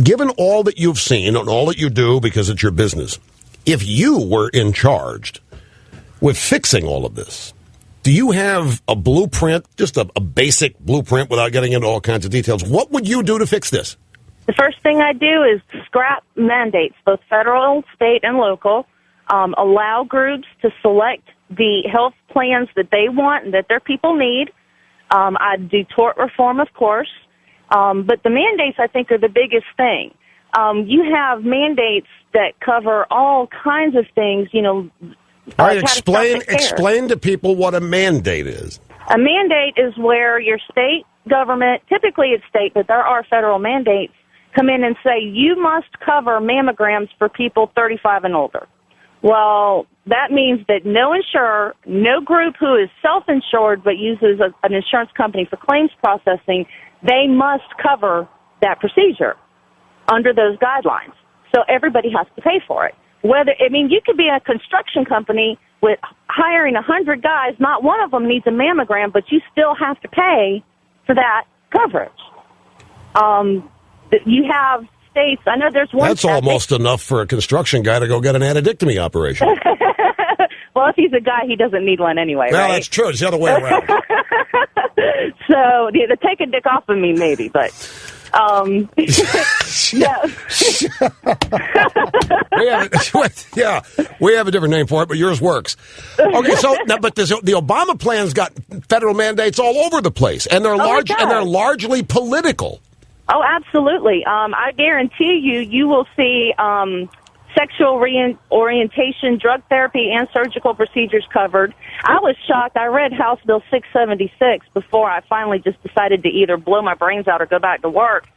given all that you've seen and all that you do because it's your business, if you were in charge with fixing all of this, do you have a blueprint, just a basic blueprint without getting into all kinds of details? What would you do to fix this? The first thing I do is scrap mandates, both federal, state, and local. Allow groups to select the health plans that they want and that their people need. I'd do tort reform, of course. But the mandates, I think, are the biggest thing. You have mandates that cover all kinds of things, All right, explain to people what a mandate is. A mandate is where your state government, typically it's state, but there are federal mandates, come in and say, you must cover mammograms for people 35 and older. Well, that means that no insurer, no group who is self-insured but uses an insurance company for claims processing, they must cover that procedure under those guidelines. So everybody has to pay for it. You could be a construction company with hiring 100 guys, not one of them needs a mammogram, but you still have to pay for that coverage. You have states, I know there's one. That's almost enough for a construction guy to go get an addictomy operation. Well, if he's a guy, he doesn't need one anyway, well, right? That's true. It's the other way around. So, take a dick off of me, maybe, but... yeah. we have a different name for it, but yours works. Okay, so now, but the Obama plan's got federal mandates all over the place, and they're largely political. Oh, absolutely. I guarantee you will see sexual orientation, drug therapy, and surgical procedures covered. I was shocked. I read House Bill 676 before I finally just decided to either blow my brains out or go back to work.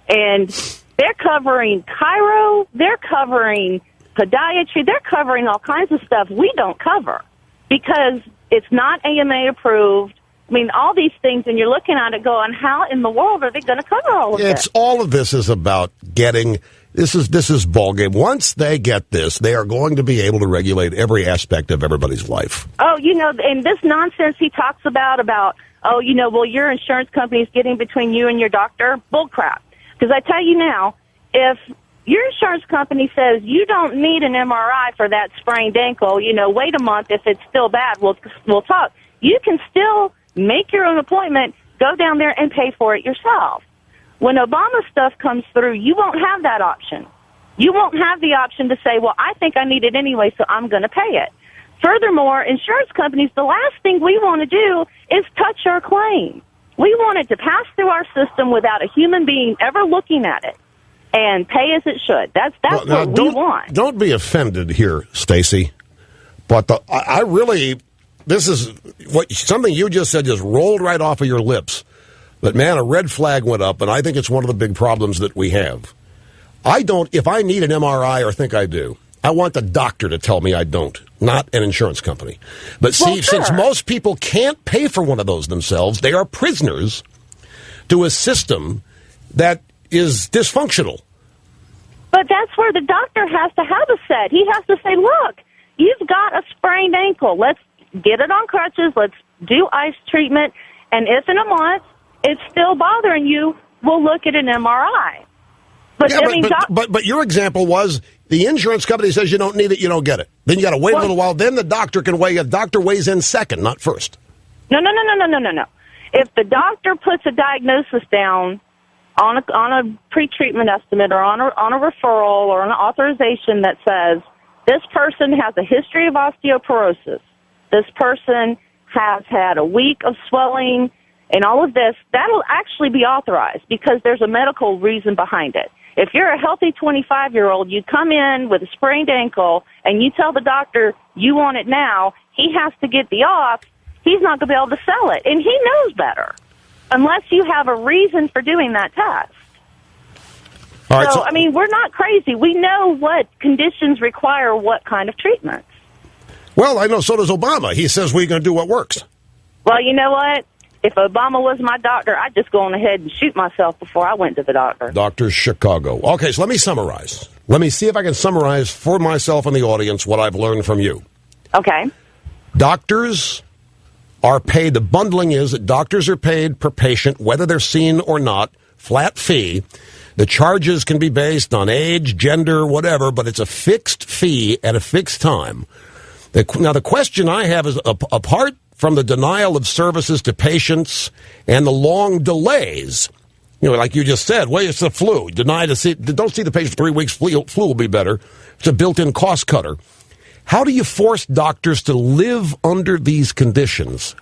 And they're covering chiro, they're covering podiatry, they're covering all kinds of stuff we don't cover because it's not AMA approved. I mean, all these things, and you're looking at it going, how in the world are they going to cover all of this? All of this is about getting... This is ball game. Once they get this, they are going to be able to regulate every aspect of everybody's life. Oh, and this nonsense he talks about, your insurance company is getting between you and your doctor, bullcrap. Because I tell you now, if your insurance company says you don't need an MRI for that sprained ankle, wait a month. If it's still bad, we'll talk. You can still make your own appointment, go down there and pay for it yourself. When Obama stuff comes through, you won't have that option. You won't have the option to say, well, I think I need it anyway, so I'm going to pay it. Furthermore, insurance companies, the last thing we want to do is touch our claim. We want it to pass through our system without a human being ever looking at it and pay as it should. That's what we want. Don't be offended here, Stacy, but this is something you just said just rolled right off of your lips. But, man, a red flag went up, and I think it's one of the big problems that we have. If I need an MRI or think I do, I want the doctor to tell me I don't, not an insurance company. But since most people can't pay for one of those themselves, they are prisoners to a system that is dysfunctional. But that's where the doctor has to have a set. He has to say, look, you've got a sprained ankle. Let's get it on crutches. Let's do ice treatment. And if in a month it's still bothering you, we'll look at an MRI. But your example was the insurance company says you don't need it, you don't get it. Then you got to wait a little while. Then the doctor can weigh. A doctor weighs in second, not first. No. If the doctor puts a diagnosis down on a pre-treatment estimate or on a referral or an authorization that says this person has a history of osteoporosis, this person has had a week of swelling, and all of this, that'll actually be authorized because there's a medical reason behind it. If you're a healthy 25-year-old, you come in with a sprained ankle and you tell the doctor you want it now, he has to get the off. He's not going to be able to sell it, and he knows better unless you have a reason for doing that test. All right, so, we're not crazy. We know what conditions require what kind of treatments. Well, I know, so does Obama. He says we're going to do what works. Well, you know what? If Obama was my doctor, I'd just go on ahead and shoot myself before I went to the doctor. Dr. Chicago. Okay, so let me summarize. Let me see if I can summarize for myself and the audience what I've learned from you. Okay. Doctors are paid, the bundling is that doctors are paid per patient, whether they're seen or not, flat fee. The charges can be based on age, gender, whatever, but it's a fixed fee at a fixed time. Now, the question I have is, apart from the denial of services to patients and the long delays, like you just said, well, it's the flu. Don't see the patient 3 weeks, flu will be better. It's a built-in cost cutter. How do you force doctors to live under these conditions?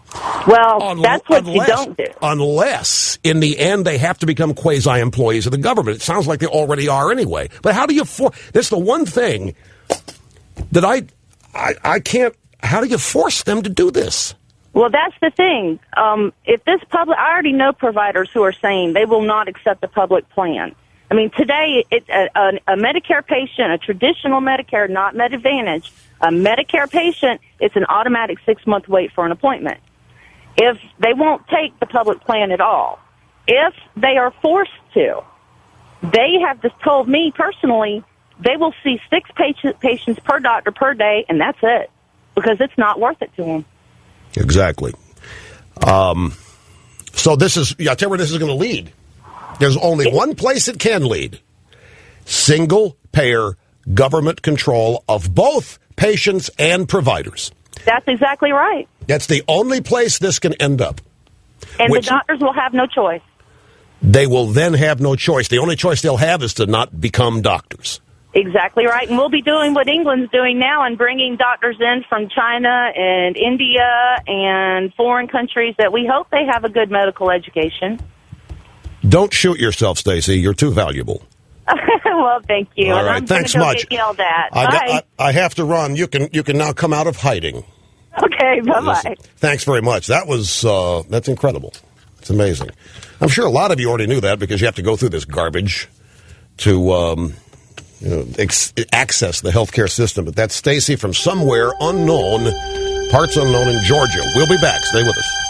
Well, that's what you don't do. Unless, in the end, they have to become quasi-employees of the government. It sounds like they already are anyway. But how do you that's the one thing that I can't, how do you force them to do this? Well, that's the thing. If this public, I already know providers who are saying they will not accept the public plan. I mean, today, it's a Medicare patient, a traditional Medicare, not MedAdvantage, a Medicare patient, it's an automatic 6-month wait for an appointment. If they won't take the public plan at all, if they are forced to, they have just told me personally, they will see 6 patients per doctor per day, and that's it, because it's not worth it to them. Exactly. So this is, I'll tell you where this is going to lead. There's only one place it can lead. Single-payer government control of both patients and providers. That's exactly right. That's the only place this can end up. And the doctors will have no choice. They will then have no choice. The only choice they'll have is to not become doctors. Exactly right. And we'll be doing what England's doing now and bringing doctors in from China and India and foreign countries that we hope they have a good medical education. Don't shoot yourself, Stacey. You're too valuable. Well, thank you. All right. I'm Thanks go much. Get yelled at. Bye. I have to run. You can now come out of hiding. Okay. Bye-bye. Thanks very much. That's incredible. It's amazing. I'm sure a lot of you already knew that because you have to go through this garbage to access the healthcare system. But that's Stacey from somewhere unknown, parts unknown in Georgia. We'll be back. Stay with us.